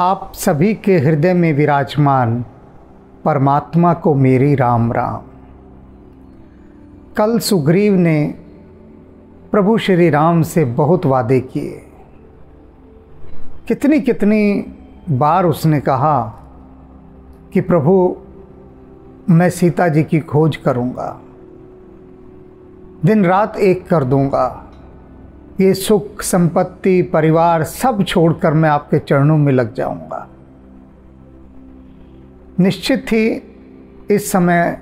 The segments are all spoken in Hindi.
आप सभी के हृदय में विराजमान परमात्मा को मेरी राम राम। कल सुग्रीव ने प्रभु श्री राम से बहुत वादे किए। कितनी कितनी बार उसने कहा कि प्रभु मैं सीता जी की खोज करूंगा, दिन रात एक कर दूंगा, ये सुख संपत्ति परिवार सब छोड़कर मैं आपके चरणों में लग जाऊंगा। निश्चित ही इस समय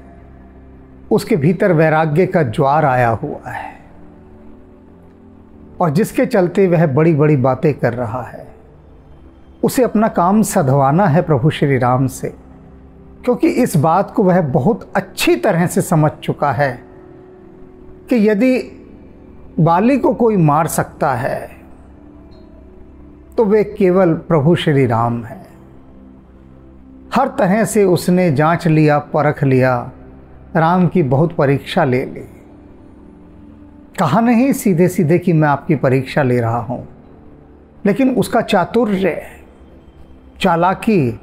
उसके भीतर वैराग्य का ज्वार आया हुआ है और जिसके चलते वह बड़ी बड़ी बातें कर रहा है। उसे अपना काम सधवाना है प्रभु श्री राम से, क्योंकि इस बात को वह बहुत अच्छी तरह से समझ चुका है कि यदि बाली को कोई मार सकता है तो वे केवल प्रभु श्री राम हैं। हर तरह से उसने जांच लिया, परख लिया, राम की बहुत परीक्षा ले ली। कहा नहीं सीधे सीधे कि मैं आपकी परीक्षा ले रहा हूं, लेकिन उसका चातुर्य, चालाकी,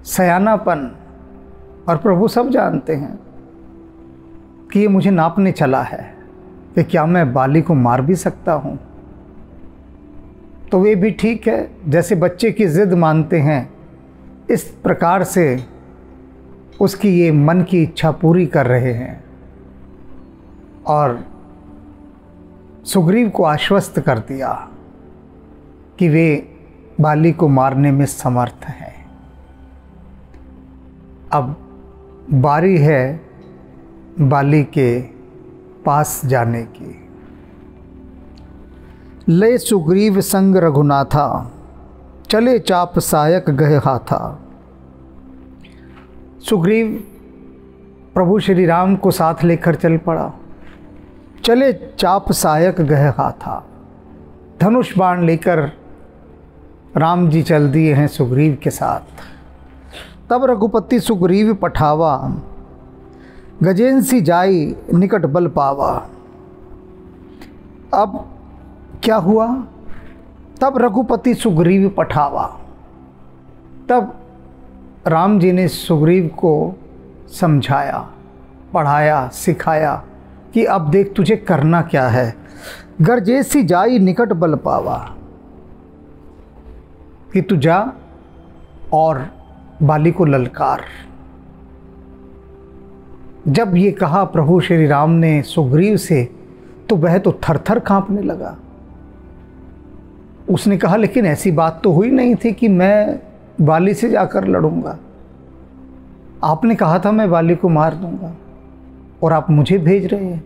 सयानापन, और प्रभु सब जानते हैं कि ये मुझे नापने चला है कि क्या मैं बाली को मार भी सकता हूं। तो वे भी ठीक है, जैसे बच्चे की जिद मानते हैं इस प्रकार से उसकी ये मन की इच्छा पूरी कर रहे हैं और सुग्रीव को आश्वस्त कर दिया कि वे बाली को मारने में समर्थ हैं। अब बारी है बाली के पास जाने की। ले सुग्रीव संग रघुनाथा, चले चाप सायक गए हाथा। सुग्रीव प्रभु श्री राम को साथ लेकर चल पड़ा। चले चाप सायक गए हाथा, धनुष बाण लेकर राम जी चल दिए हैं सुग्रीव के साथ। तब रघुपति सुग्रीव पठावा, गजेंसी जाई निकट बल पावा। अब क्या हुआ? तब रघुपति सुग्रीव पठावा, तब राम जी ने सुग्रीव को समझाया, पढ़ाया, सिखाया कि अब देख तुझे करना क्या है। गजेंसी जाई निकट बल पावा, कि तू जा और बाली को ललकार। जब ये कहा प्रभु श्री राम ने सुग्रीव से तो वह तो थर थर कांपने लगा। उसने कहा लेकिन ऐसी बात तो हुई नहीं थी कि मैं बाली से जाकर लड़ूंगा। आपने कहा था मैं बाली को मार दूंगा और आप मुझे भेज रहे हैं।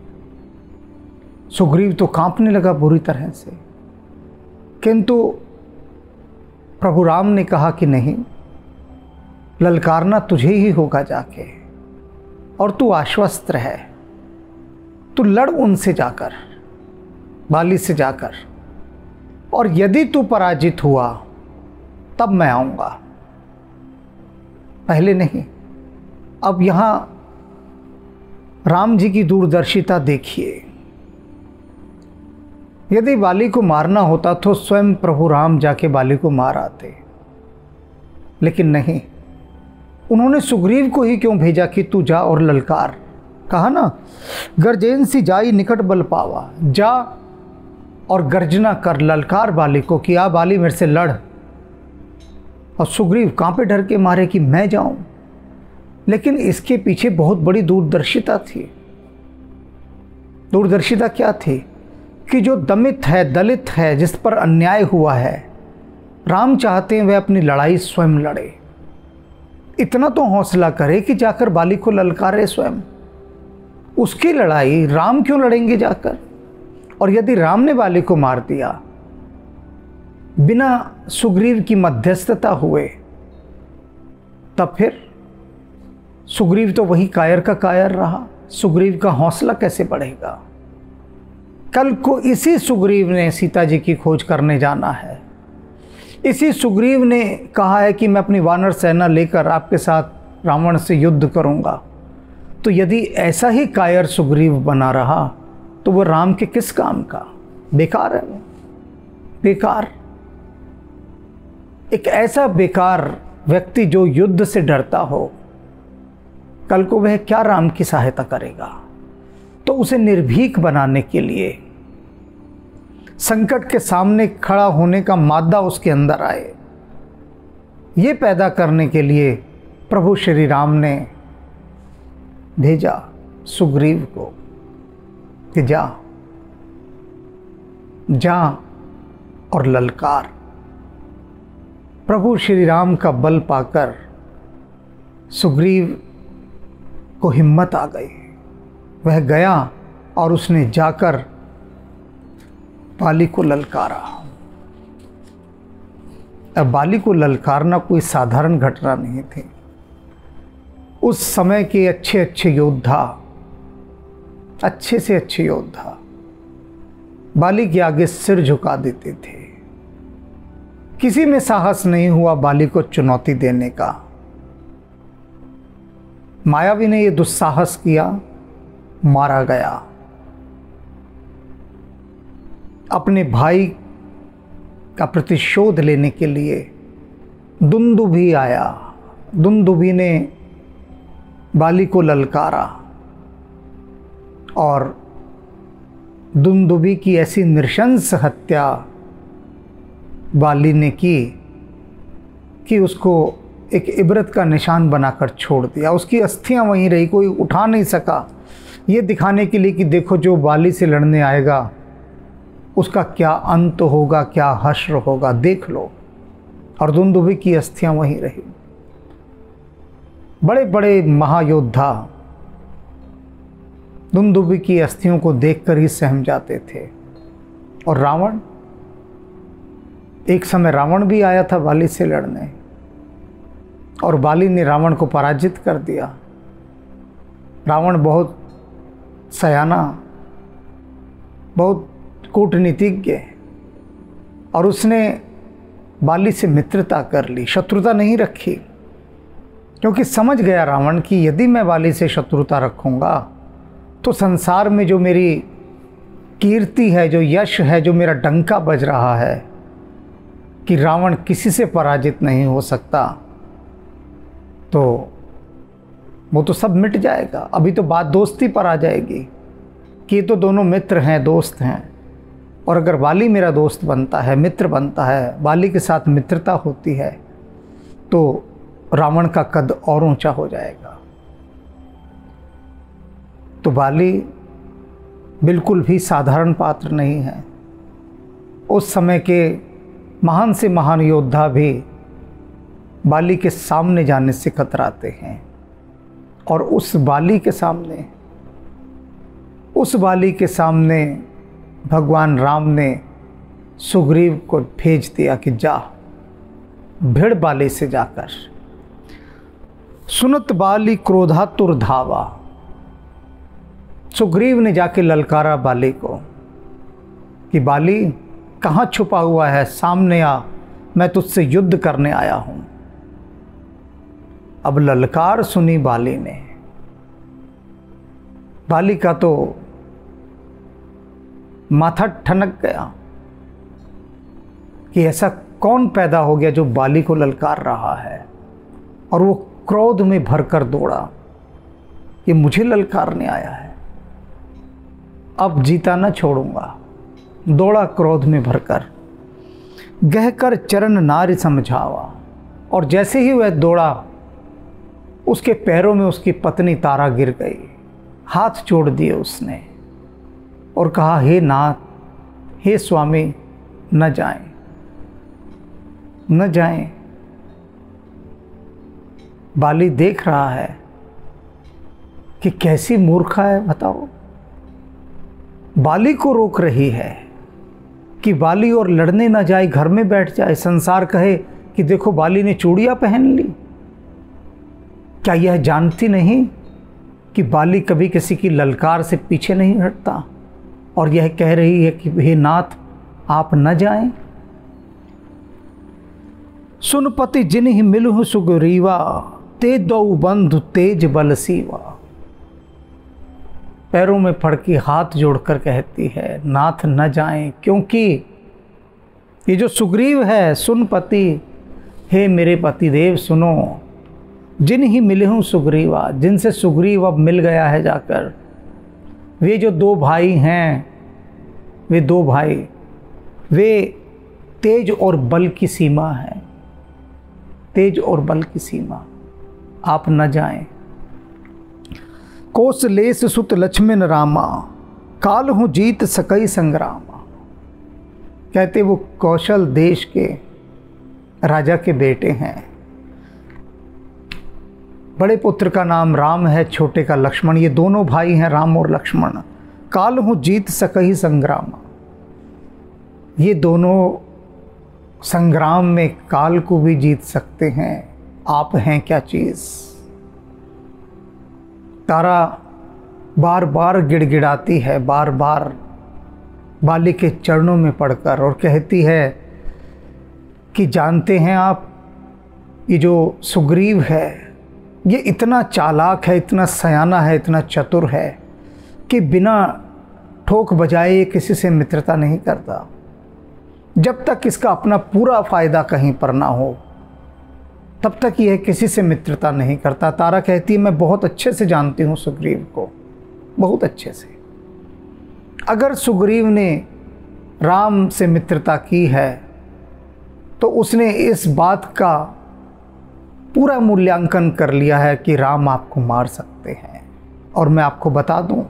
सुग्रीव तो कांपने लगा बुरी तरह से, किंतु प्रभु राम ने कहा कि नहीं, ललकारना तुझे ही होगा जाके, और तू आश्वस्त रहे, तू लड़ उनसे जाकर, बाली से जाकर, और यदि तू पराजित हुआ तब मैं आऊंगा, पहले नहीं। अब यहां राम जी की दूरदर्शिता देखिए। यदि बाली को मारना होता तो स्वयं प्रभु राम जाके बाली को मार आते, लेकिन नहीं, उन्होंने सुग्रीव को ही क्यों भेजा कि तू जा और ललकार। कहा ना, गर्जेंसी जाई निकट बल पावा, जा और गर्जना कर, ललकार बाली को कि आ बाली मेरे से लड़। और सुग्रीव कांपे डर के मारे कि मैं जाऊं, लेकिन इसके पीछे बहुत बड़ी दूरदर्शिता थी। दूरदर्शिता क्या थी? कि जो दमित है, दलित है, जिस पर अन्याय हुआ है, राम चाहते हैं वह अपनी लड़ाई स्वयं लड़े। इतना तो हौसला करे कि जाकर बाली को ललकारे स्वयं। उसकी लड़ाई राम क्यों लड़ेंगे जाकर? और यदि राम ने बाली को मार दिया बिना सुग्रीव की मध्यस्थता हुए, तब फिर सुग्रीव तो वही कायर का कायर रहा। सुग्रीव का हौसला कैसे बढ़ेगा? कल को इसी सुग्रीव ने सीता जी की खोज करने जाना है। इसी सुग्रीव ने कहा है कि मैं अपनी वानर सेना लेकर आपके साथ रावण से युद्ध करूंगा। तो यदि ऐसा ही कायर सुग्रीव बना रहा तो वो राम के किस काम का? बेकार है वो, बेकार। एक ऐसा बेकार व्यक्ति जो युद्ध से डरता हो, कल को वह क्या राम की सहायता करेगा। तो उसे निर्भीक बनाने के लिए, संकट के सामने खड़ा होने का मादा उसके अंदर आए, ये पैदा करने के लिए प्रभु श्री राम ने भेजा सुग्रीव को कि जा और ललकार। प्रभु श्री राम का बल पाकर सुग्रीव को हिम्मत आ गई। वह गया और उसने जाकर बाली को ललकारा। अब बाली को ललकारना कोई साधारण घटना नहीं थी। उस समय के अच्छे अच्छे योद्धा, अच्छे से अच्छे योद्धा बाली के आगे सिर झुका देते थे। किसी में साहस नहीं हुआ बाली को चुनौती देने का। मायावी ने यह दुस्साहस किया, मारा गया। अपने भाई का प्रतिशोध लेने के लिए दुंदुभी आया। दुंदुभी ने बाली को ललकारा और दुंदुभी की ऐसी नृशंस हत्या बाली ने की कि उसको एक इबरत का निशान बनाकर छोड़ दिया। उसकी अस्थियां वहीं रही, कोई उठा नहीं सका, ये दिखाने के लिए कि देखो जो बाली से लड़ने आएगा उसका क्या अंत होगा, क्या हश्र होगा, देख लो। और दुंदुभी की अस्थियां वहीं रही। बड़े बड़े महायोद्धा दुंदुभी की अस्थियों को देखकर ही सहम जाते थे। और रावण, एक समय रावण भी आया था बाली से लड़ने और बाली ने रावण को पराजित कर दिया। रावण बहुत सयाना, बहुत कूटनीतिज्ञ, और उसने बाली से मित्रता कर ली, शत्रुता नहीं रखी। क्योंकि समझ गया रावण कि यदि मैं बाली से शत्रुता रखूंगा तो संसार में जो मेरी कीर्ति है, जो यश है, जो मेरा डंका बज रहा है कि रावण किसी से पराजित नहीं हो सकता, तो वो तो सब मिट जाएगा। अभी तो बात दोस्ती पर आ जाएगी कि ये तो दोनों मित्र हैं, दोस्त हैं। और अगर बाली मेरा दोस्त बनता है, मित्र बनता है, बाली के साथ मित्रता होती है, तो रावण का कद और ऊंचा हो जाएगा। तो बाली बिल्कुल भी साधारण पात्र नहीं है। उस समय के महान से महान योद्धा भी बाली के सामने जाने से कतराते हैं। और उस बाली के सामने भगवान राम ने सुग्रीव को भेज दिया कि जा भिड़ बाली से जाकर। सुनत बाली क्रोधातुर धावा। सुग्रीव ने जाके ललकारा बाली को कि बाली कहाँ छुपा हुआ है, सामने आ, मैं तुझसे युद्ध करने आया हूं। अब ललकार सुनी बाली ने। बाली का तो माथा ठनक गया कि ऐसा कौन पैदा हो गया जो बाली को ललकार रहा है। और वो क्रोध में भरकर दौड़ा, ये मुझे ललकारने आया है, अब जीता न छोड़ूंगा। दौड़ा क्रोध में भरकर, गहकर चरण नारी समझावा। और जैसे ही वह दौड़ा, उसके पैरों में उसकी पत्नी तारा गिर गई। हाथ जोड़ दिए उसने और कहा, हे नाथ, हे स्वामी, न जाएं, न जाएं। बाली देख रहा है कि कैसी मूर्खा है, बताओ। बाली को रोक रही है कि बाली और लड़ने ना जाए, घर में बैठ जाए, संसार कहे कि देखो बाली ने चूड़ियां पहन ली। क्या यह जानती नहीं कि बाली कभी किसी की ललकार से पीछे नहीं हटता। और यह कह रही है कि हे नाथ, आप न जाएं। सुनपति जिन्हि मिलहु सुग्रीवा, ते दो बंधु तेज बल सीवा। पैरों में पड़ के हाथ जोड़कर कहती है, नाथ न जाएं, क्योंकि ये जो सुग्रीव है, सुनपति, हे मेरे पतिदेव सुनो, जिन ही मिले हूँ सुग्रीवा, जिनसे सुग्रीव अब मिल गया है जाकर, वे जो दो भाई हैं, वे दो भाई, वे तेज और बल की सीमा है, तेज और बल की सीमा। आप न जाएं। कौशलेश सुत लक्ष्मण रामा, काल हूँ जीत सकई संग्रामा। कहते वो कौशल देश के राजा के बेटे हैं। बड़े पुत्र का नाम राम है, छोटे का लक्ष्मण। ये दोनों भाई हैं, राम और लक्ष्मण। काल हूँ जीत सकई संग्रामा, ये दोनों संग्राम में काल को भी जीत सकते हैं। आप हैं क्या चीज़। तारा बार बार गिड़गिड़ाती है, बार बार बाली के चरणों में पड़कर, और कहती है कि जानते हैं आप, ये जो सुग्रीव है ये इतना चालाक है, इतना सयाना है, इतना चतुर है कि बिना ठोक बजाए ये किसी से मित्रता नहीं करता। जब तक इसका अपना पूरा फ़ायदा कहीं पर ना हो तब तक यह किसी से मित्रता नहीं करता। तारा कहती है मैं बहुत अच्छे से जानती हूँ सुग्रीव को, बहुत अच्छे से। अगर सुग्रीव ने राम से मित्रता की है तो उसने इस बात का पूरा मूल्यांकन कर लिया है कि राम आपको मार सकते हैं। और मैं आपको बता दूं,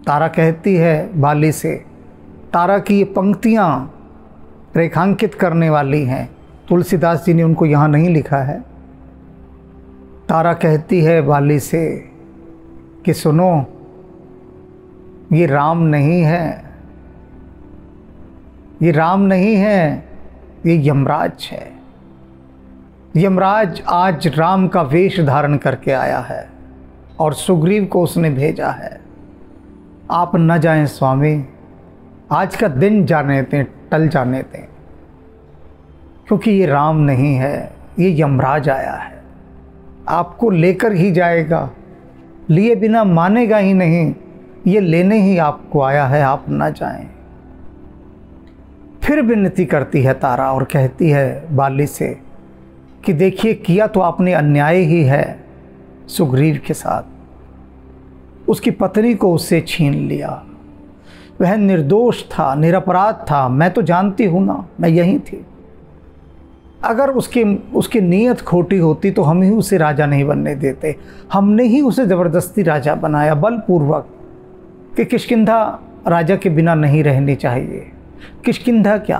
तारा कहती है बाली से, तारा की ये पंक्तियाँ रेखांकित करने वाली हैं, तुलसीदास जी ने उनको यहाँ नहीं लिखा है। तारा कहती है बाली से कि सुनो, ये राम नहीं है, ये राम नहीं है, ये यमराज है। यमराज आज राम का वेश धारण करके आया है और सुग्रीव को उसने भेजा है। आप न जाएं स्वामी, आज का दिन जाने दें, टल जाने दें, क्योंकि ये राम नहीं है, ये यमराज आया है, आपको लेकर ही जाएगा, लिए बिना मानेगा ही नहीं, ये लेने ही आपको आया है, आप न जाएं। फिर विनती करती है तारा और कहती है बाली से कि देखिए, किया तो आपने अन्याय ही है सुग्रीव के साथ। उसकी पत्नी को उससे छीन लिया, वह निर्दोष था, निरपराध था, मैं तो जानती हूँ ना, मैं यहीं थी। अगर उसकी नीयत खोटी होती तो हम ही उसे राजा नहीं बनने देते। हमने ही उसे ज़बरदस्ती राजा बनाया, बलपूर्वक, कि किष्किंधा राजा के बिना नहीं रहनी चाहिए। किष्किंधा क्या,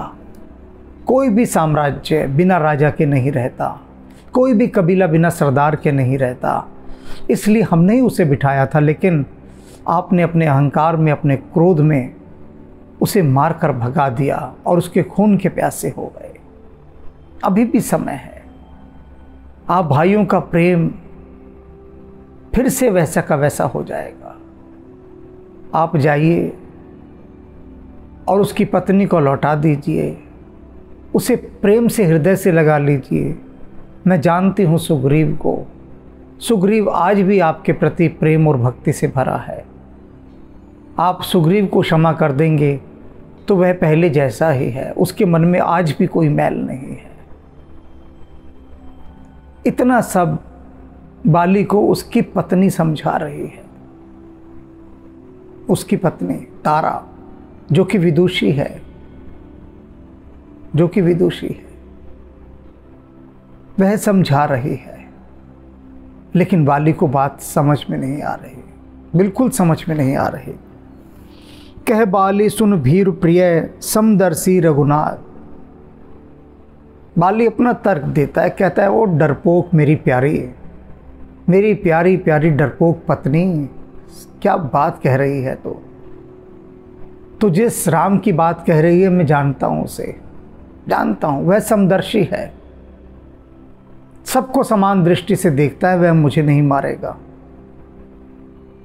कोई भी साम्राज्य बिना राजा के नहीं रहता, कोई भी कबीला बिना सरदार के नहीं रहता। इसलिए हमने ही उसे बिठाया था, लेकिन आपने अपने अहंकार में, अपने क्रोध में उसे मारकर भगा दिया और उसके खून के प्यासे हो गए। अभी भी समय है, आप भाइयों का प्रेम फिर से वैसा का वैसा हो जाएगा। आप जाइए और उसकी पत्नी को लौटा दीजिए, उसे प्रेम से हृदय से लगा लीजिए। मैं जानती हूँ सुग्रीव को, सुग्रीव आज भी आपके प्रति प्रेम और भक्ति से भरा है। आप सुग्रीव को क्षमा कर देंगे तो वह पहले जैसा ही है, उसके मन में आज भी कोई मैल नहीं है। इतना सब बाली को उसकी पत्नी समझा रही है, उसकी पत्नी तारा, जो कि विदुषी है, जो कि विदुषी है, वह समझा रही है। लेकिन बाली को बात समझ में नहीं आ रही, बिल्कुल समझ में नहीं आ रही। कह बाली सुन भीर प्रिय समदर्शी रघुनाथ। बाली अपना तर्क देता है, कहता है वो डरपोक मेरी प्यारी, मेरी प्यारी प्यारी डरपोक पत्नी, क्या बात कह रही है। तो जिस राम की बात कह रही है मैं जानता हूँ उसे, जानता हूँ, वह समदर्शी है, सबको समान दृष्टि से देखता है, वह मुझे नहीं मारेगा।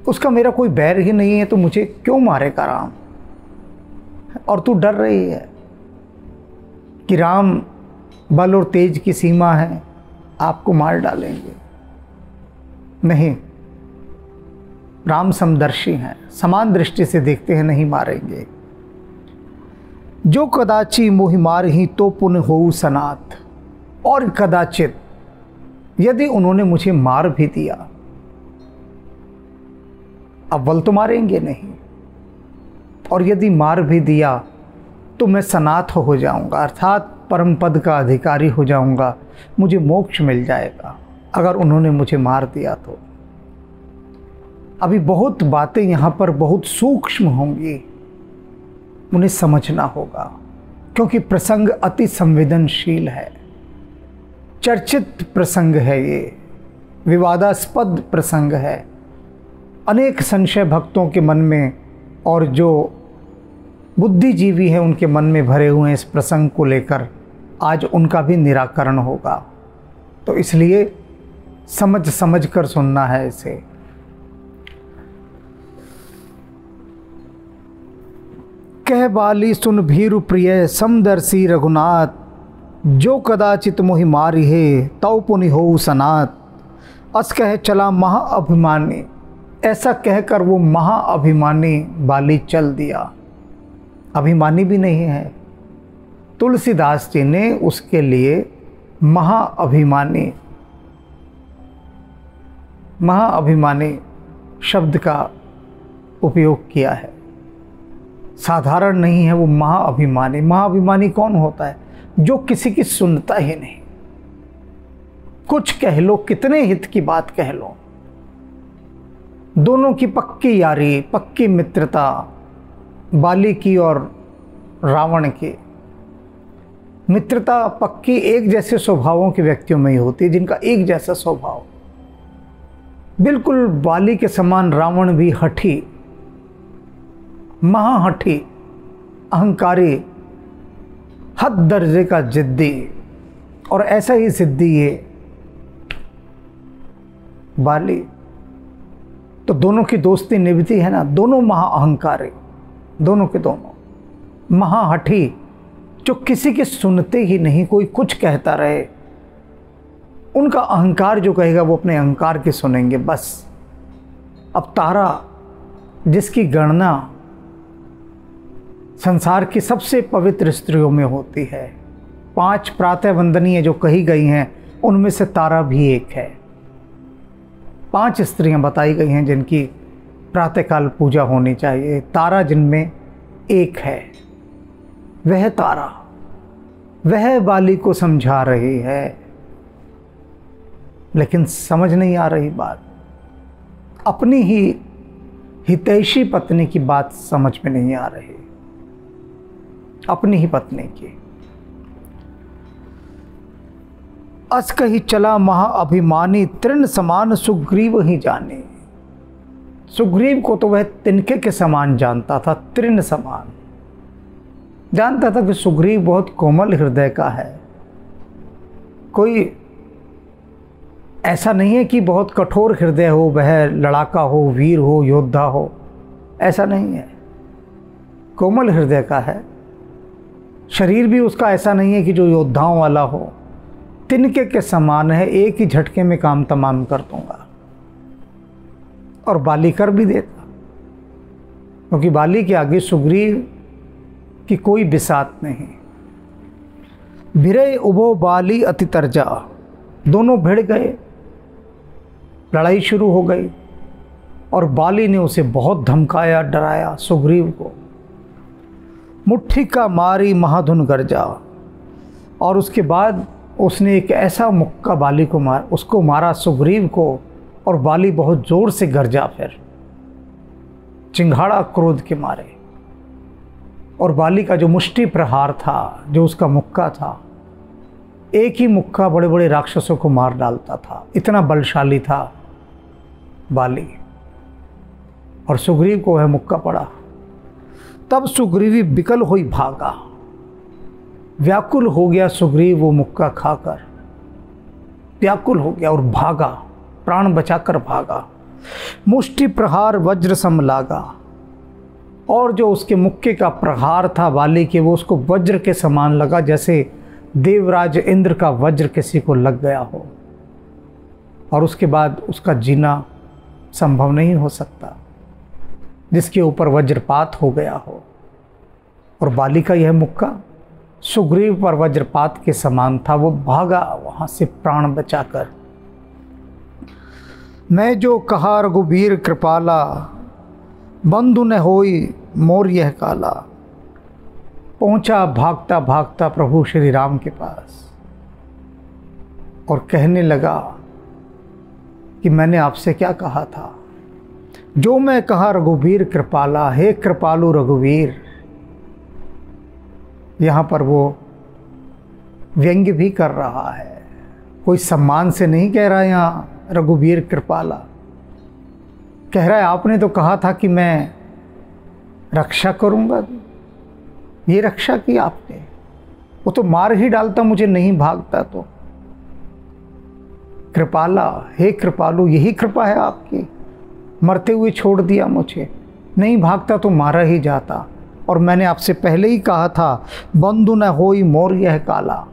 उसका मेरा कोई बैर ही नहीं है तो मुझे क्यों मारेगा राम। और तू डर रही है कि राम बल और तेज की सीमा है, आपको मार डालेंगे। नहीं, राम समदर्शी हैं, समान दृष्टि से देखते हैं, नहीं मारेंगे। जो कदाची मोहि मारही तो पुन होऊ सनाथ। और कदाचित यदि उन्होंने मुझे मार भी दिया, अव्वल तो मारेंगे नहीं, और यदि मार भी दिया तो मैं सनाथ हो जाऊंगा, अर्थात परम पद का अधिकारी हो जाऊंगा, मुझे मोक्ष मिल जाएगा अगर उन्होंने मुझे मार दिया तो। अभी बहुत बातें यहाँ पर बहुत सूक्ष्म होंगी, उन्हें समझना होगा, क्योंकि प्रसंग अति संवेदनशील है, चर्चित प्रसंग है, ये विवादास्पद प्रसंग है। अनेक संशय भक्तों के मन में और जो बुद्धिजीवी हैं उनके मन में भरे हुए हैं इस प्रसंग को लेकर, आज उनका भी निराकरण होगा। तो इसलिए समझ समझ कर सुनना है इसे। कह बाली सुन भीरु प्रिय समदर्शी रघुनाथ, जो कदाचित मोहि मारी है तौ पुनि हो सनात। अस कह चला महाअभिमानी, ऐसा कहकर वो महाअभिमानी बाली चल दिया। अभिमानी भी नहीं है, तुलसीदास जी ने उसके लिए महाअभिमानी शब्द का उपयोग किया है। साधारण नहीं है वो महाअभिमानी। महाअभिमानी कौन होता है? जो किसी की सुनता ही नहीं। कुछ कह लो, कितने हित की बात कह लो, दोनों की पक्की यारी, पक्की मित्रता, बाली की और रावण की मित्रता पक्की एक जैसे स्वभावों के व्यक्तियों में ही होती है, जिनका एक जैसा स्वभाव। बिल्कुल बाली के समान रावण भी हठी, महाहठी, अहंकारी, हद दर्जे का जिद्दी, और ऐसा ही जिद्दी ये बाली। तो दोनों की दोस्ती निभती है ना, दोनों महाअहंकारी, दोनों के दोनों महाहठी, जो किसी के सुनते ही नहीं, कोई कुछ कहता रहे, उनका अहंकार जो कहेगा वो अपने अहंकार के सुनेंगे बस। अब तारा जिसकी गणना संसार की सबसे पवित्र स्त्रियों में होती है, 5 प्रातः वंदनीय जो कही गई हैं उनमें से तारा भी एक है। 5 स्त्रियां बताई गई हैं जिनकी प्रातःकाल पूजा होनी चाहिए। तारा जिनमें एक है, वह तारा, वह बाली को समझा रही है, लेकिन समझ नहीं आ रही बात। अपनी ही हितैषी पत्नी की बात समझ में नहीं आ रही, अपनी ही पत्नी की। अस कही चला महाअभिमानी, तृण समान सुग्रीव ही जाने। सुग्रीव को तो वह तिनके के समान जानता था, तृण समान जानता था कि सुग्रीव बहुत कोमल हृदय का है। कोई ऐसा नहीं है कि बहुत कठोर हृदय हो, वह लड़ाका हो, वीर हो, योद्धा हो, ऐसा नहीं है। कोमल हृदय का है। शरीर भी उसका ऐसा नहीं है कि जो योद्धाओं वाला हो, तिनके के समान है, एक ही झटके में काम तमाम कर दूंगा। और बाली कर भी देता, क्योंकि बाली के आगे सुग्रीव की कोई बिसात नहीं। भिरे उभो बाली अति तरजा, दोनों भिड़ गए, लड़ाई शुरू हो गई, और बाली ने उसे बहुत धमकाया, डराया सुग्रीव को। मुट्ठी का मारी महाधुन गर्जा, और उसके बाद उसने एक ऐसा मुक्का बाली को उसको मारा, सुग्रीव को, और बाली बहुत जोर से गरजा, फिर चिंघाड़ा क्रोध के मारे। और बाली का जो मुष्टि प्रहार था, जो उसका मुक्का था, एक ही मुक्का बड़े बड़े राक्षसों को मार डालता था, इतना बलशाली था बाली। और सुग्रीव को वह मुक्का पड़ा। तब सुग्रीवी विकल होई भागा, व्याकुल हो गया सुग्रीव वो मुक्का खाकर, व्याकुल हो गया और भागा, प्राण बचाकर भागा। मुष्टि प्रहार वज्र सम लागा, और जो उसके मुक्के का प्रहार था बाली के, वो उसको वज्र के समान लगा, जैसे देवराज इंद्र का वज्र किसी को लग गया हो। और उसके बाद उसका जीना संभव नहीं हो सकता, जिसके ऊपर वज्रपात हो गया हो। और बाली का यह मुक्का सुग्रीव पर वज्रपात के समान था। वो भागा वहाँ से प्राण बचाकर। मैं जो कहा रघुबीर कृपाला, बंधु न होई मोर यह काला। पहुंचा भागता भागता प्रभु श्री राम के पास और कहने लगा कि मैंने आपसे क्या कहा था। जो मैं कहा रघुबीर कृपाला, हे कृपालु रघुवीर। यहाँ पर वो व्यंग्य भी कर रहा है, कोई सम्मान से नहीं कह रहा है। यहाँ रघुवीर कृपाला कह रहा है आपने तो कहा था कि मैं रक्षा करूँगा, ये रक्षा की आपने। वो तो मार ही डालता मुझे, नहीं भागता तो। कृपाला, हे कृपालु, यही कृपा है आपकी। मरते हुए छोड़ दिया मुझे, नहीं भागता तो मारा ही जाता। और मैंने आपसे पहले ही कहा था, बंधु न होई मोर यह काला।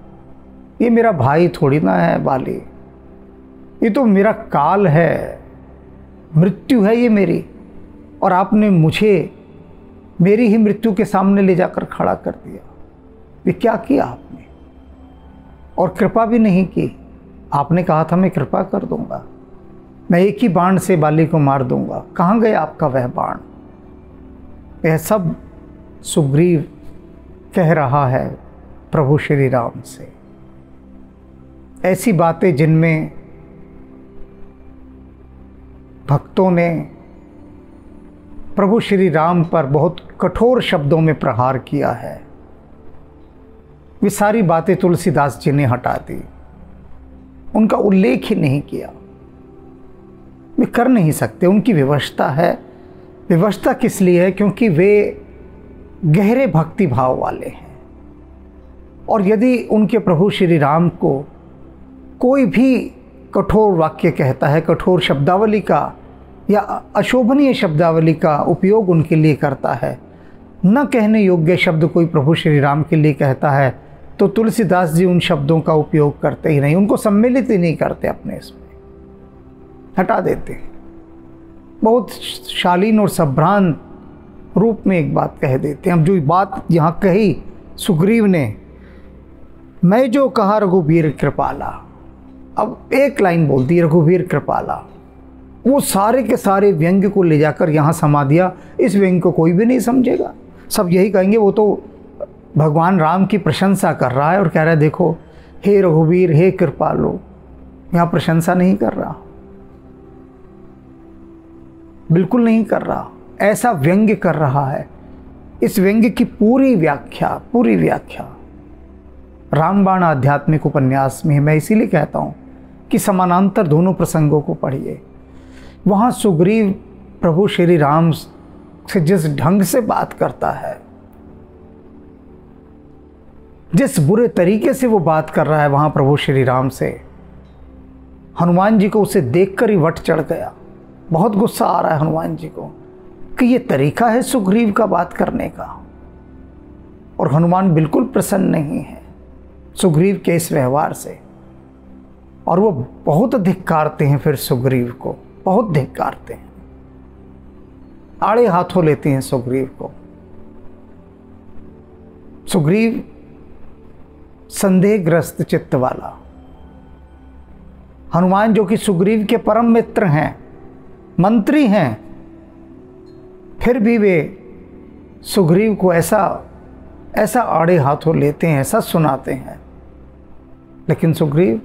ये मेरा भाई थोड़ी ना है बाली, ये तो मेरा काल है, मृत्यु है ये मेरी। और आपने मुझे मेरी ही मृत्यु के सामने ले जाकर खड़ा कर दिया। ये क्या किया आपने? और कृपा भी नहीं की। आपने कहा था मैं कृपा कर दूंगा, मैं एक ही बाण से बाली को मार दूंगा। कहाँ गया आपका वह बाण? यह सब सुग्रीव कह रहा है प्रभु श्री राम से। ऐसी बातें जिनमें भक्तों ने प्रभु श्री राम पर बहुत कठोर शब्दों में प्रहार किया है, वे सारी बातें तुलसीदास जी ने हटा दी, उनका उल्लेख ही नहीं किया। वे कर नहीं सकते, उनकी विवशता है। विवशता किस लिए है? क्योंकि वे गहरे भक्ति भाव वाले हैं। और यदि उनके प्रभु श्री राम को कोई भी कठोर वाक्य कहता है, कठोर शब्दावली का या अशोभनीय शब्दावली का उपयोग उनके लिए करता है, न कहने योग्य शब्द कोई प्रभु श्री राम के लिए कहता है, तो तुलसीदास जी उन शब्दों का उपयोग करते ही नहीं, उनको सम्मिलित ही नहीं करते, अपने इसमें हटा देते हैं। बहुत शालीन और सभ्रान रूप में एक बात कह देते हैं। अब जो बात यहाँ कही सुग्रीव ने, मैं जो कहा रघुबीर कृपाला, अब एक लाइन बोल दी रघुबीर कृपाला, वो सारे के सारे व्यंग्य को ले जाकर यहाँ समा दिया। इस व्यंग्य को कोई भी नहीं समझेगा, सब यही कहेंगे वो तो भगवान राम की प्रशंसा कर रहा है और कह रहा है देखो हे रघुवीर, हे कृपालु। यहाँ प्रशंसा नहीं कर रहा, बिल्कुल नहीं कर रहा, ऐसा व्यंग्य कर रहा है। इस व्यंग्य की पूरी व्याख्या रामबाण आध्यात्मिक उपन्यास में है। मैं इसीलिए कहता हूँ कि समानांतर दोनों प्रसंगों को पढ़िए। वहाँ सुग्रीव प्रभु श्री राम से जिस ढंग से बात करता है, जिस बुरे तरीके से वो बात कर रहा है वहाँ प्रभु श्री राम से, हनुमान जी को उसे देखकर ही वट चढ़ गया। बहुत गुस्सा आ रहा है हनुमान जी को कि ये तरीका है सुग्रीव का बात करने का। और हनुमान बिल्कुल प्रसन्न नहीं है सुग्रीव के इस व्यवहार से, और वो बहुत धिक्कारते हैं फिर सुग्रीव को, बहुत धिक्कारते हैं, आड़े हाथों लेते हैं सुग्रीव को। सुग्रीव संदेहग्रस्त चित्त वाला, हनुमान जो कि सुग्रीव के परम मित्र हैं, मंत्री हैं, फिर भी वे सुग्रीव को ऐसा आड़े हाथों लेते हैं, ऐसा सुनाते हैं। लेकिन सुग्रीव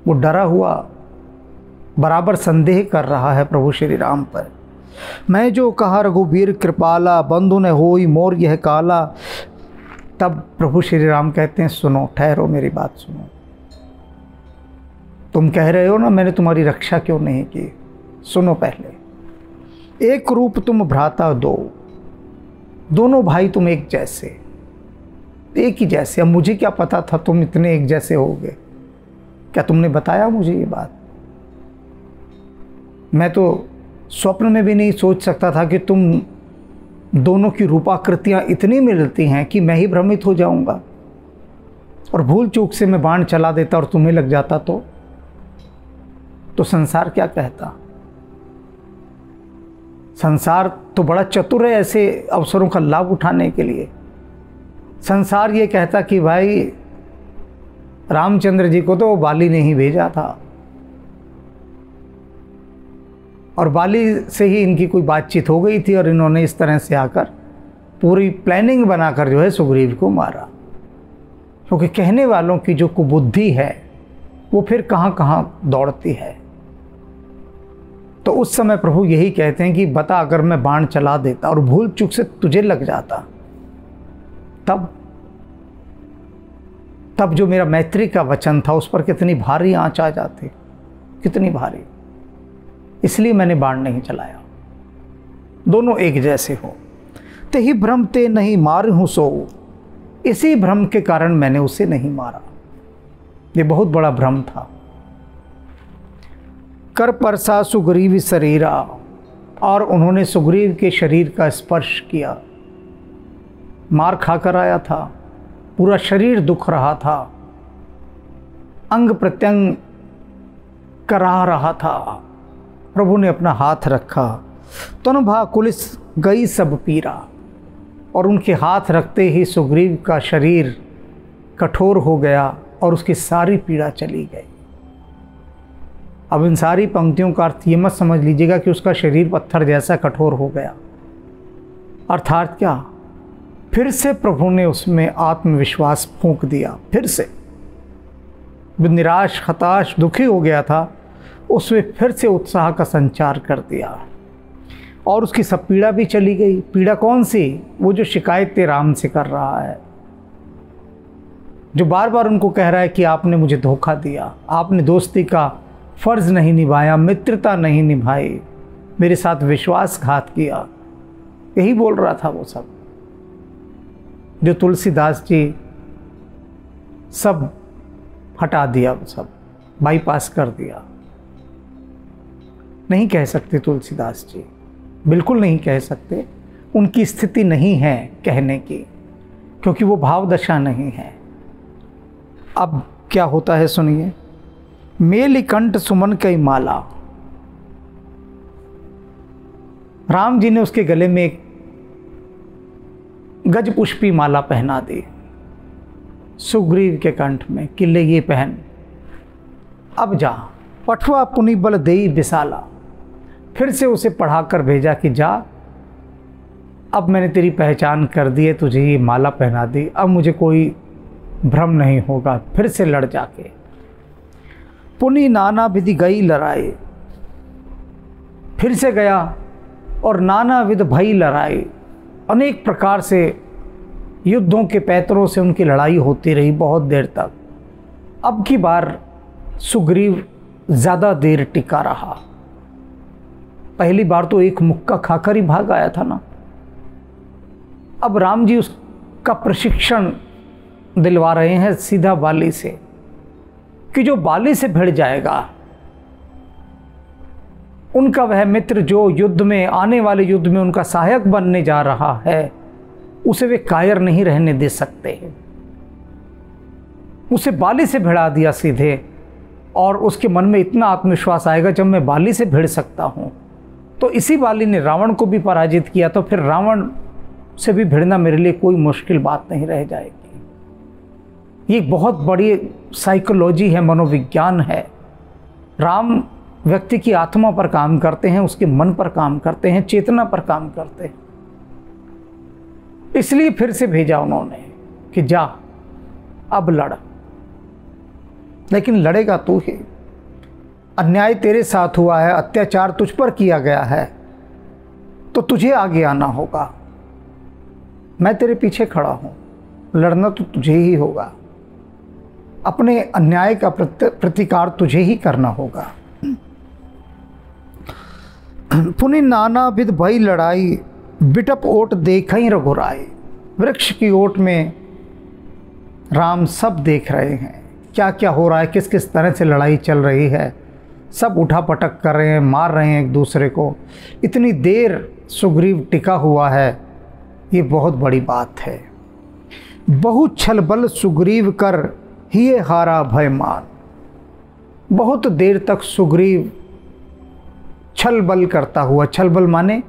वो डरा हुआ बराबर संदेह कर रहा है प्रभु श्री राम पर। मैं जो कहा रघुबीर कृपाला, बंधु न होई मोर यह काला। तब प्रभु श्री राम कहते हैं सुनो, ठहरो, मेरी बात सुनो। तुम कह रहे हो ना मैंने तुम्हारी रक्षा क्यों नहीं की, सुनो पहले। एक रूप तुम भ्राता दो, दोनों भाई तुम एक जैसे, एक ही जैसे। अब मुझे क्या पता था तुम इतने एक जैसे होगे, क्या तुमने बताया मुझे ये बात? मैं तो स्वप्न में भी नहीं सोच सकता था कि तुम दोनों की रूपाकृतियाँ इतनी मिलती हैं कि मैं ही भ्रमित हो जाऊंगा, और भूल चूक से मैं बाण चला देता और तुम्हें लग जाता तो संसार क्या कहता? संसार तो बड़ा चतुर है ऐसे अवसरों का लाभ उठाने के लिए, संसार ये कहता कि भाई रामचंद्र जी को तो बाली ने ही भेजा था और बाली से ही इनकी कोई बातचीत हो गई थी और इन्होंने इस तरह से आकर पूरी प्लानिंग बनाकर जो है सुग्रीव को मारा। क्योंकि कहने वालों की जो कुबुद्धि है वो फिर कहाँ कहाँ दौड़ती है। तो उस समय प्रभु यही कहते हैं कि बता, अगर मैं बाण चला देता और भूल चूक से तुझे लग जाता, तब जो मेरा मैत्री का वचन था उस पर कितनी भारी आंच आ जाती, कितनी भारी। इसलिए मैंने बाण नहीं चलाया। दोनों एक जैसे हो। ते ही भ्रम ते नहीं मार हूं सो, इसी भ्रम के कारण मैंने उसे नहीं मारा। ये बहुत बड़ा भ्रम था। कर परसा सुग्रीव शरीरा, और उन्होंने सुग्रीव के शरीर का स्पर्श किया। मार खाकर आया था, पूरा शरीर दुख रहा था, अंग प्रत्यंग करा रहा था। प्रभु ने अपना हाथ रखा, तन भा कुलिस गई सब पीरा, और उनके हाथ रखते ही सुग्रीव का शरीर कठोर हो गया और उसकी सारी पीड़ा चली गई। अब इन सारी पंक्तियों का अर्थ ये मत समझ लीजिएगा कि उसका शरीर पत्थर जैसा कठोर हो गया। अर्थात क्या, फिर से प्रभु ने उसमें आत्मविश्वास फूंक दिया। फिर से निराश, हताश, दुखी हो गया था, उसमें फिर से उत्साह का संचार कर दिया और उसकी सब पीड़ा भी चली गई। पीड़ा कौन सी? वो जो शिकायतें राम से कर रहा है, जो बार बार उनको कह रहा है कि आपने मुझे धोखा दिया, आपने दोस्ती का फर्ज नहीं निभाया, मित्रता नहीं निभाई, मेरे साथ विश्वासघात किया। यही बोल रहा था वो सब, जो तुलसीदास जी सब हटा दिया, वो सब बाईपास कर दिया। नहीं कह सकते तुलसीदास जी, बिल्कुल नहीं कह सकते। उनकी स्थिति नहीं है कहने की, क्योंकि वो भाव दशा नहीं है। अब क्या होता है सुनिए। मेली कंठ सुमन कई माला, राम जी ने उसके गले में एक गज पुष्पी माला पहना दी सुग्रीव के कंठ में, किले ये पहन, अब जा पठवा पुनि बल देई विशाला। फिर से उसे पढ़ाकर भेजा कि जा, अब मैंने तेरी पहचान कर दी है, तुझे ये माला पहना दी, अब मुझे कोई भ्रम नहीं होगा। फिर से लड़ जाके पुनि नाना विधि गई लड़ाई, फिर से गया और नाना विध भई लड़ाई। अनेक प्रकार से युद्धों के पैतरों से उनकी लड़ाई होती रही बहुत देर तक। अब की बार सुग्रीव ज़्यादा देर टिका रहा। पहली बार तो एक मुक्का खाकर ही भाग आया था ना। अब राम जी उसका प्रशिक्षण दिलवा रहे हैं सीधा बाली से, कि जो बाली से भिड़ जाएगा, उनका वह मित्र जो युद्ध में, आने वाले युद्ध में उनका सहायक बनने जा रहा है, उसे वे कायर नहीं रहने दे सकते। उसे बाली से भिड़ा दिया सीधे, और उसके मन में इतना आत्मविश्वास आएगा, जब मैं बाली से भिड़ सकता हूँ तो इसी बाली ने रावण को भी पराजित किया, तो फिर रावण से भी भिड़ना मेरे लिए कोई मुश्किल बात नहीं रह जाएगी। ये बहुत बड़ी साइकोलॉजी है, मनोविज्ञान है। राम व्यक्ति की आत्मा पर काम करते हैं, उसके मन पर काम करते हैं, चेतना पर काम करते हैं। इसलिए फिर से भेजा उन्होंने कि जा अब लड़, लेकिन लड़ेगा तू ही। अन्याय तेरे साथ हुआ है, अत्याचार तुझ पर किया गया है, तो तुझे आगे आना होगा। मैं तेरे पीछे खड़ा हूं, लड़ना तो तुझे ही होगा। अपने अन्याय का प्रतिकार तुझे ही करना होगा। पुनि नाना विध भई लड़ाई, बिटप ओट देखई रघुराई। वृक्ष की ओट में राम सब देख रहे हैं, क्या क्या हो रहा है, किस किस तरह से लड़ाई चल रही है। सब उठा पटक कर रहे हैं, मार रहे हैं एक दूसरे को। इतनी देर सुग्रीव टिका हुआ है, ये बहुत बड़ी बात है। बहु छल बल सुग्रीव कर हिये हारा भय मान। बहुत देर तक सुग्रीव छल बल करता हुआ, छल बल माने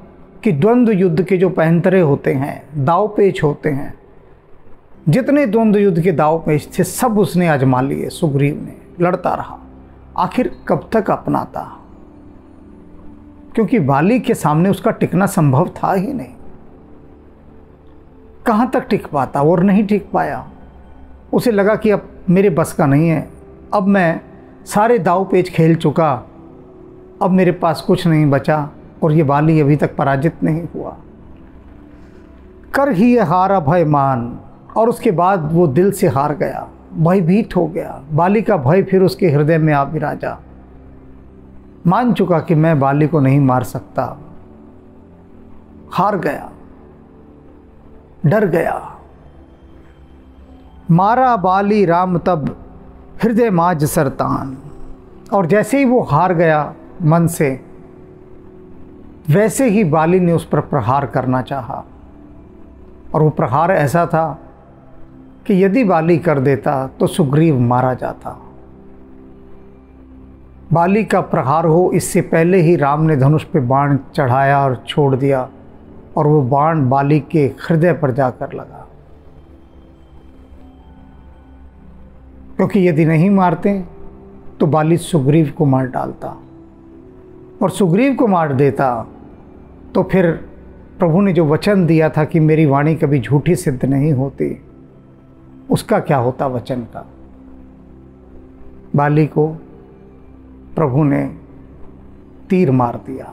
कि द्वंद्व युद्ध के जो पैंतरे होते हैं, दाव पेच होते हैं, जितने द्वंद्व युद्ध के दाव पेच थे सब उसने आजमा लिए। सुग्रीव ने लड़ता रहा, आखिर कब तक अपनाता, क्योंकि बाली के सामने उसका टिकना संभव था ही नहीं। कहाँ तक टिक पाता, और नहीं टिक पाया। उसे लगा कि अब मेरे बस का नहीं है, अब मैं सारे दाव पेच खेल चुका, अब मेरे पास कुछ नहीं बचा, और ये बाली अभी तक पराजित नहीं हुआ। कर ही ये हारा भय मान, और उसके बाद वो दिल से हार गया, भयभीत हो गया। बाली का भय फिर उसके हृदय में आ विराजा। मान चुका कि मैं बाली को नहीं मार सकता, हार गया, डर गया। मारा बाली राम तब हृदय माज सरतान, और जैसे ही वो हार गया मन से, वैसे ही बाली ने उस पर प्रहार करना चाहा। और वो प्रहार ऐसा था कि यदि बाली कर देता तो सुग्रीव मारा जाता। बाली का प्रहार हो इससे पहले ही राम ने धनुष पे बाण चढ़ाया और छोड़ दिया, और वो बाण बाली के हृदय पर जाकर लगा। क्योंकि यदि नहीं मारते तो बाली सुग्रीव को मार डालता, और सुग्रीव को मार देता तो फिर प्रभु ने जो वचन दिया था कि मेरी वाणी कभी झूठी सिद्ध नहीं होती, उसका क्या होता वचन का। बाली को प्रभु ने तीर मार दिया।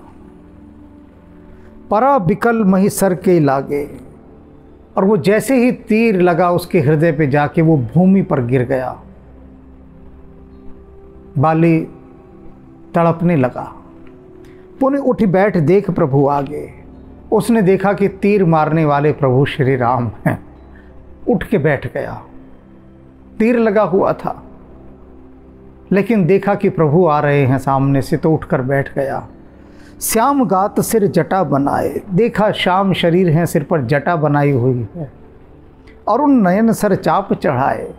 परा बिकल महिसर के लागे, और वो जैसे ही तीर लगा उसके हृदय पे जाके वो भूमि पर गिर गया। बाली तड़पने लगा। पुनः उठ बैठ देख प्रभु आगे। उसने देखा कि तीर मारने वाले प्रभु श्री राम हैं। उठ के बैठ गया। तीर लगा हुआ था, लेकिन देखा कि प्रभु आ रहे हैं सामने से, तो उठकर बैठ गया। श्याम गात सिर जटा बनाए, देखा श्याम शरीर हैं, सिर पर जटा बनाई हुई है। और उन नयन सर चाप चढ़ाए,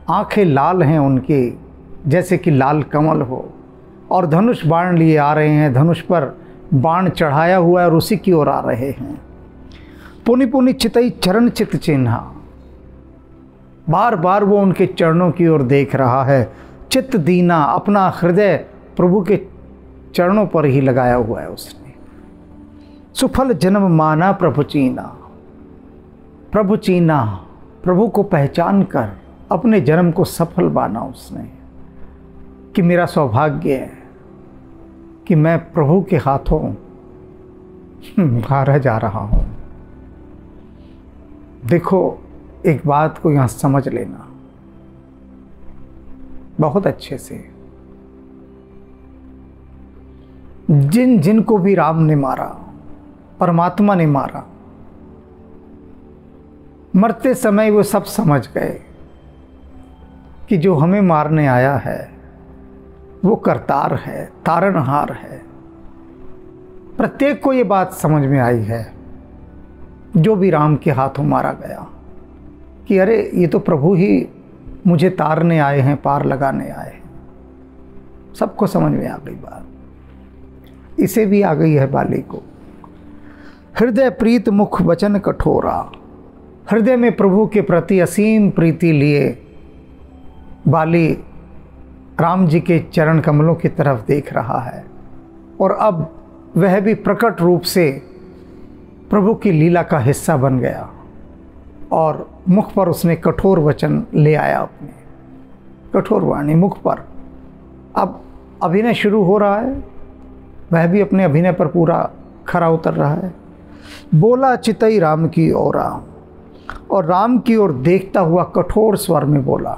आंखें लाल हैं उनकी जैसे कि लाल कमल हो, और धनुष बाण लिए आ रहे हैं। धनुष पर बाण चढ़ाया हुआ है और उसी की ओर आ रहे हैं। पुनि पुनि चितई चरण चित चिन्हा, बार बार वो उनके चरणों की ओर देख रहा है। चित्त दीना, अपना हृदय प्रभु के चरणों पर ही लगाया हुआ है उसने। सुफल जन्म माना प्रभु चीना, प्रभु चीना, प्रभु को पहचान कर अपने जन्म को सफल माना उसने, कि मेरा सौभाग्य है कि मैं प्रभु के हाथों मारा जा रहा हूं। देखो, एक बात को यहां समझ लेना बहुत अच्छे से। जिन जिन को भी राम ने मारा, परमात्मा ने मारा, मरते समय वो सब समझ गए कि जो हमें मारने आया है वो करतार है, तारनहार है। प्रत्येक को ये बात समझ में आई है जो भी राम के हाथों मारा गया, कि अरे ये तो प्रभु ही मुझे तारने आए हैं, पार लगाने आए हैं। सबको समझ में आ गई बात। इसे भी आ गई है बाली को। हृदय प्रीत मुख वचन कठोरा, हृदय में प्रभु के प्रति असीम प्रीति लिए बाली राम जी के चरण कमलों की तरफ देख रहा है, और अब वह भी प्रकट रूप से प्रभु की लीला का हिस्सा बन गया, और मुख पर उसने कठोर वचन ले आया, अपने कठोर वाणी मुख पर। अब अभिनय शुरू हो रहा है, वह भी अपने अभिनय पर पूरा खरा उतर रहा है। बोला चितई राम की ओरा, और राम की ओर देखता हुआ कठोर स्वर में बोला,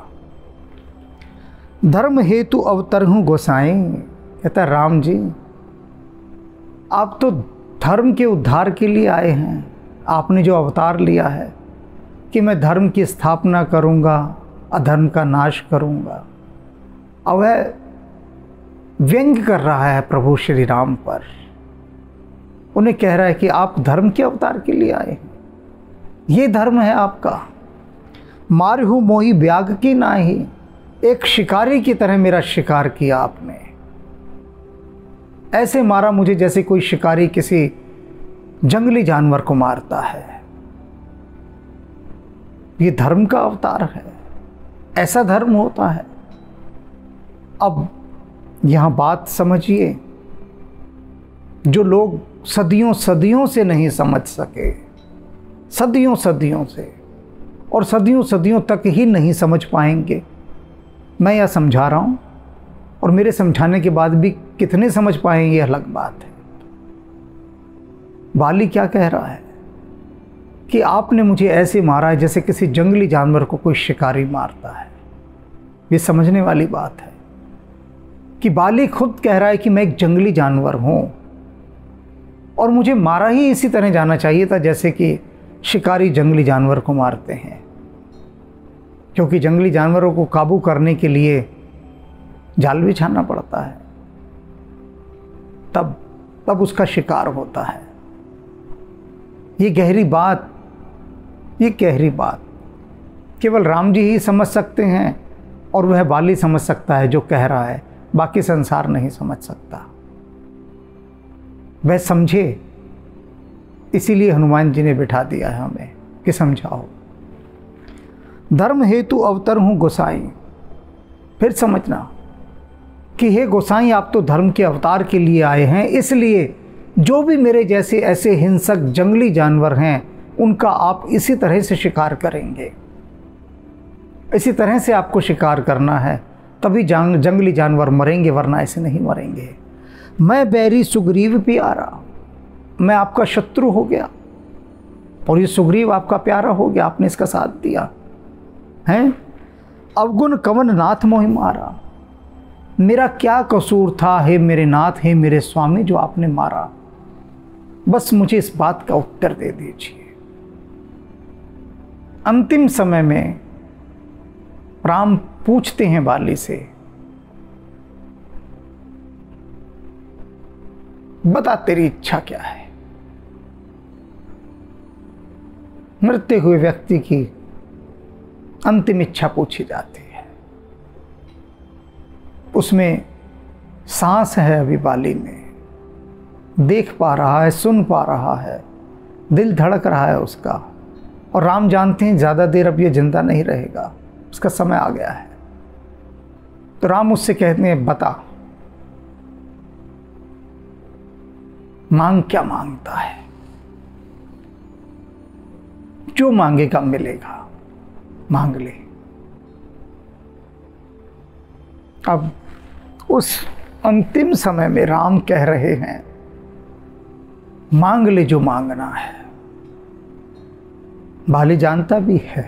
धर्म हेतु अवतर हूँ गोसाई। कहता राम जी, आप तो धर्म के उद्धार के लिए आए हैं। आपने जो अवतार लिया है कि मैं धर्म की स्थापना करूँगा, अधर्म का नाश करूँगा। अब वह व्यंग कर रहा है प्रभु श्री राम पर। उन्हें कह रहा है कि आप धर्म के अवतार के लिए आए हैं, ये धर्म है आपका। मारहु मोही ब्याग की नाही, एक शिकारी की तरह मेरा शिकार किया आपने। ऐसे मारा मुझे जैसे कोई शिकारी किसी जंगली जानवर को मारता है। ये धर्म का अवतार है, ऐसा धर्म होता है। अब यहाँ बात समझिए, जो लोग सदियों सदियों से नहीं समझ सके, सदियों सदियों से, और सदियों सदियों तक ही नहीं समझ पाएंगे। मैं यह समझा रहा हूँ, और मेरे समझाने के बाद भी कितने समझ पाएंगे ये अलग बात है। बाली क्या कह रहा है कि आपने मुझे ऐसे मारा है जैसे किसी जंगली जानवर को कोई शिकारी मारता है। ये समझने वाली बात है कि बाली खुद कह रहा है कि मैं एक जंगली जानवर हूँ, और मुझे मारा ही इसी तरह जाना चाहिए था जैसे कि शिकारी जंगली जानवर को मारते हैं, क्योंकि जंगली जानवरों को काबू करने के लिए जाल बिछाना पड़ता है, तब उसका शिकार होता है। ये गहरी बात केवल राम जी ही समझ सकते हैं, और वह बाली समझ सकता है जो कह रहा है, बाकी संसार नहीं समझ सकता। वह समझे, इसीलिए हनुमान जी ने बिठा दिया है हमें कि समझाओ। धर्म हेतु अवतर हूँ गोसाई। फिर समझना कि हे गोसाई, आप तो धर्म के अवतार के लिए आए हैं, इसलिए जो भी मेरे जैसे ऐसे हिंसक जंगली जानवर हैं उनका आप इसी तरह से शिकार करेंगे। इसी तरह से आपको शिकार करना है, तभी जंगली जानवर मरेंगे, वरना ऐसे नहीं मरेंगे। मैं बैरी सुग्रीव प्यारा, मैं आपका शत्रु हो गया और ये सुग्रीव आपका प्यारा हो गया, आपने इसका साथ दिया है। अवगुण कवन नाथ मोहि मारा, मेरा क्या कसूर था हे मेरे नाथ, हे मेरे स्वामी, जो आपने मारा। बस मुझे इस बात का उत्तर दे दीजिए। अंतिम समय में राम पूछते हैं बाली से, बता तेरी इच्छा क्या है। मरते हुए व्यक्ति की अंतिम इच्छा पूछी जाती है, उसमें सांस है अभी बाली में, देख पा रहा है, सुन पा रहा है, दिल धड़क रहा है उसका, और राम जानते हैं ज़्यादा देर अब ये जिंदा नहीं रहेगा, उसका समय आ गया है। तो राम उससे कहते हैं, बता मांग क्या मांगता है, जो मांगेगा मिलेगा, मांग ले। अब उस अंतिम समय में राम कह रहे हैं, मांग ले जो मांगना है। बाली जानता भी है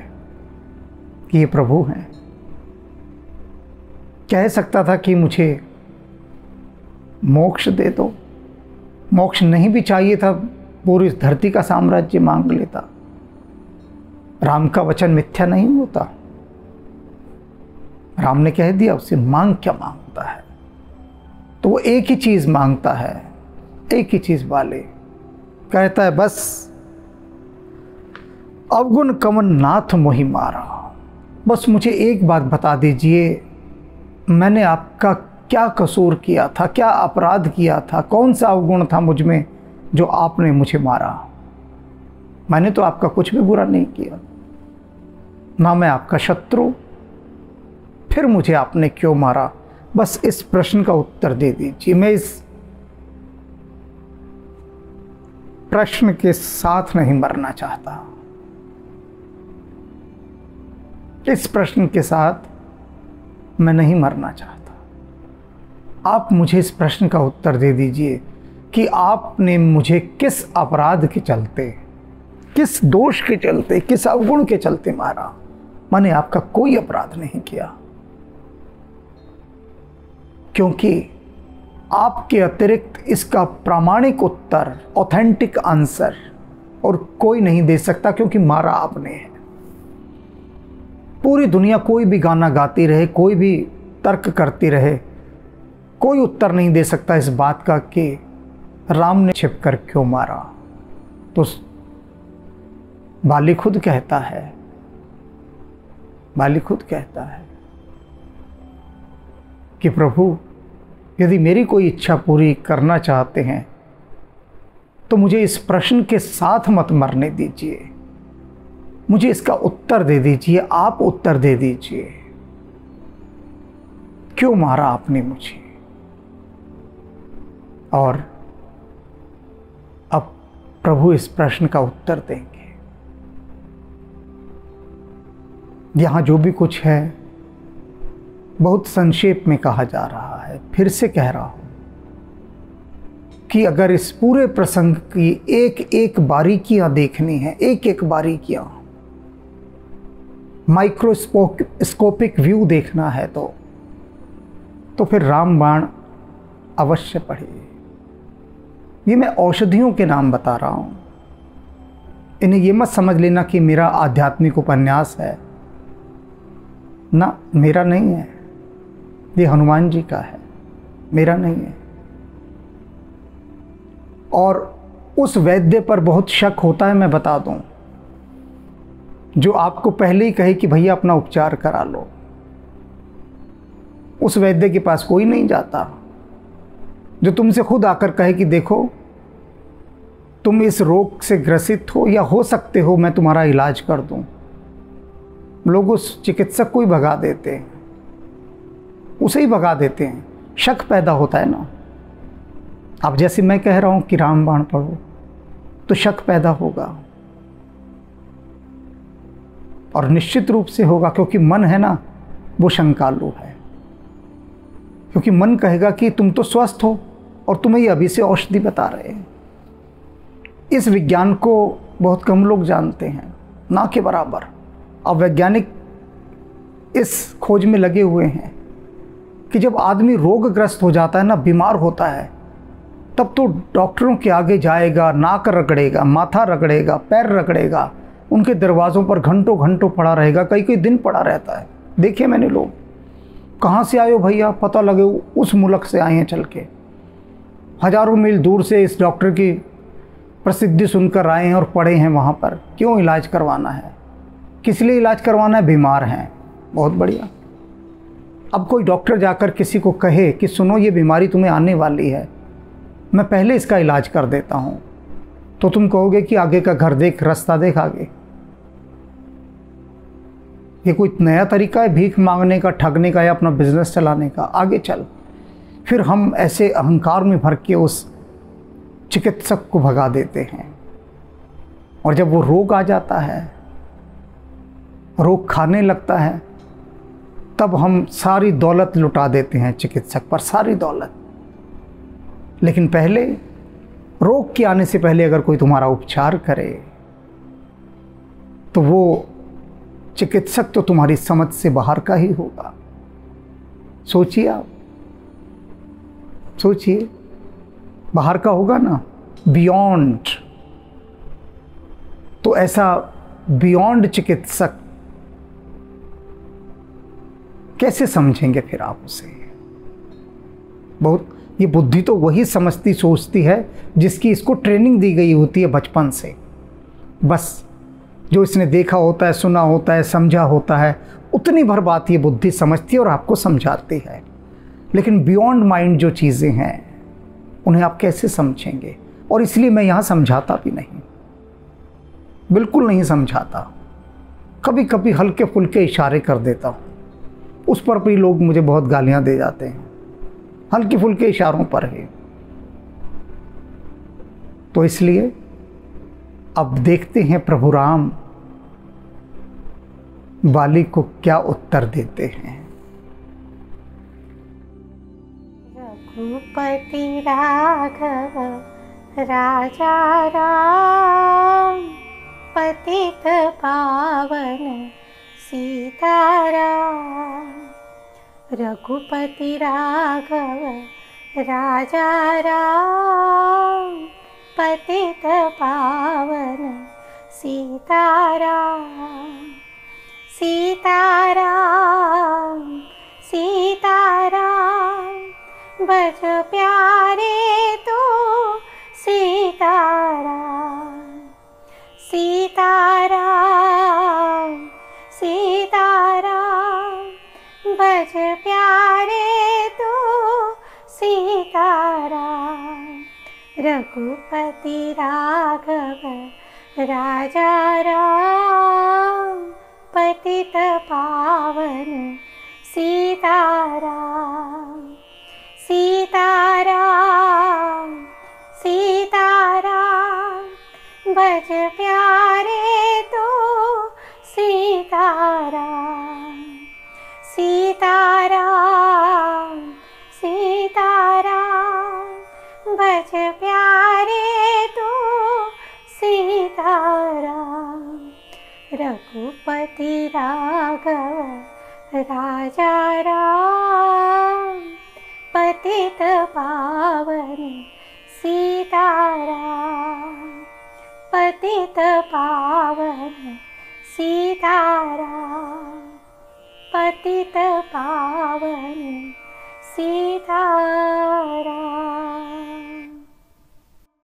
कि ये प्रभु हैं, कह सकता था कि मुझे मोक्ष दे दो, मोक्ष नहीं भी चाहिए था, पूरी धरती का साम्राज्य मांग लेता। राम का वचन मिथ्या नहीं होता। राम ने कह दिया उससे, मांग क्या मांगता है। तो वो एक ही चीज मांगता है, एक ही चीज। बाले कहता है, बस अवगुण कवन नाथ मोहि मारा, बस मुझे एक बात बता दीजिए, मैंने आपका क्या कसूर किया था, क्या अपराध किया था, कौन सा अवगुण था मुझ में जो आपने मुझे मारा। मैंने तो आपका कुछ भी बुरा नहीं किया, ना मैं आपका शत्रु, फिर मुझे आपने क्यों मारा। बस इस प्रश्न का उत्तर दे दीजिए। मैं इस प्रश्न के साथ नहीं मरना चाहता, इस प्रश्न के साथ मैं नहीं मरना चाहता। आप मुझे इस प्रश्न का उत्तर दे दीजिए कि आपने मुझे किस अपराध के चलते, किस दोष के चलते, किस अवगुण के चलते मारा। मैंने आपका कोई अपराध नहीं किया, क्योंकि आपके अतिरिक्त इसका प्रामाणिक उत्तर, ऑथेंटिक आंसर और कोई नहीं दे सकता, क्योंकि मारा आपने है। पूरी दुनिया कोई भी गाना गाती रहे, कोई भी तर्क करती रहे, कोई उत्तर नहीं दे सकता इस बात का कि राम ने छिपकर क्यों मारा। तो बाली खुद कहता है, बाली खुद कहता है कि प्रभु, यदि मेरी कोई इच्छा पूरी करना चाहते हैं तो मुझे इस प्रश्न के साथ मत मरने दीजिए। मुझे इसका उत्तर दे दीजिए, आप उत्तर दे दीजिए, क्यों मारा आपने मुझे? और अब प्रभु इस प्रश्न का उत्तर देंगे। यहां जो भी कुछ है बहुत संक्षेप में कहा जा रहा है। फिर से कह रहा हूं कि अगर इस पूरे प्रसंग की एक एक बारीकियां देखनी है, एक एक बारीकियां, माइक्रोस्कोपिक व्यू देखना है, तो फिर रामबाण अवश्य पढ़िए। ये मैं औषधियों के नाम बता रहा हूं। इन्हें ये मत समझ लेना कि मेरा आध्यात्मिक उपन्यास है ना, मेरा नहीं है, ये हनुमान जी का है, मेरा नहीं है। और उस वैद्य पर बहुत शक होता है, मैं बता दूं, जो आपको पहले ही कहे कि भैया अपना उपचार करा लो। उस वैद्य के पास कोई नहीं जाता जो तुमसे खुद आकर कहे कि देखो तुम इस रोग से ग्रसित हो या हो सकते हो, मैं तुम्हारा इलाज कर दूं। लोग उस चिकित्सक को ही भगा देते हैं, उसे ही भगा देते हैं। शक पैदा होता है ना। अब जैसे मैं कह रहा हूं कि रामबाण पढ़ो, तो शक पैदा होगा, और निश्चित रूप से होगा, क्योंकि मन है ना वो शंकालु है। क्योंकि मन कहेगा कि तुम तो स्वस्थ हो और तुम्हें ये अभी से औषधि बता रहे हैं। इस विज्ञान को बहुत कम लोग जानते हैं, ना के बराबर। अब वैज्ञानिक इस खोज में लगे हुए हैं कि जब आदमी रोगग्रस्त हो जाता है ना, बीमार होता है, तब तो डॉक्टरों के आगे जाएगा, नाक रगड़ेगा, माथा रगड़ेगा, पैर रगड़ेगा, उनके दरवाज़ों पर घंटों घंटों पड़ा रहेगा, कई कई दिन पड़ा रहता है। देखिए मैंने लोग, कहाँ से आए हो भैया? पता लगे उस मुल्क से आए हैं चल के, हजारों मील दूर से इस डॉक्टर की प्रसिद्धि सुनकर आए हैं और पड़े हैं वहाँ पर। क्यों इलाज करवाना है? किस लिए इलाज करवाना है? बीमार हैं। बहुत बढ़िया। अब कोई डॉक्टर जाकर किसी को कहे कि सुनो ये बीमारी तुम्हें आने वाली है, मैं पहले इसका इलाज कर देता हूँ, तो तुम कहोगे कि आगे का घर देख, रास्ता देख आगे। ये कोई नया तरीका है भीख मांगने का, ठगने का, या अपना बिजनेस चलाने का? आगे चल। फिर हम ऐसे अहंकार में भर के उस चिकित्सक को भगा देते हैं, और जब वो रोग आ जाता है, रोग खाने लगता है, तब हम सारी दौलत लुटा देते हैं चिकित्सक पर, सारी दौलत। लेकिन पहले, रोग के आने से पहले अगर कोई तुम्हारा उपचार करे, तो वो चिकित्सक तो तुम्हारी समझ से बाहर का ही होगा। सोचिए आप, सोचिए, बाहर का होगा ना, बियॉन्ड। तो ऐसा बियॉन्ड चिकित्सक कैसे समझेंगे फिर आप उसे? बहुत, ये बुद्धि तो वही समझती सोचती है जिसकी इसको ट्रेनिंग दी गई होती है बचपन से। बस जो इसने देखा होता है, सुना होता है, समझा होता है, उतनी भर बात ये बुद्धि समझती है और आपको समझाती है। लेकिन बियॉन्ड माइंड जो चीज़ें हैं, उन्हें आप कैसे समझेंगे? और इसलिए मैं यहाँ समझाता भी नहीं, बिल्कुल नहीं समझाता। कभी कभी हल्के फुल्के इशारे कर देता हूँ, उस पर भी लोग मुझे बहुत गालियाँ दे जाते हैं, हल्के फुल्के इशारों पर ही। तो इसलिए अब देखते हैं प्रभु राम बाली को क्या उत्तर देते हैं। रघुपति राघव राजा राम, पतित पावन सीताराम। रघुपति राघव राजा राम, पतित पावन सीताराम। सीताराम सीताराम, बज प्यारे तो सीताराम। सीताराम सीताराम, बज प्यारे तो सीताराम। रघुपति राघव राजा राम। पतित पावन सीताराम सीताराम सीताराम भज प्यारे तो सीताराम सीताराम सीताराम भज प्यारे तो सीताराम रघुपति राघव राजा राम पतित पावन सीताराम पतित पावन सीताराम पतित पावन सीताराम।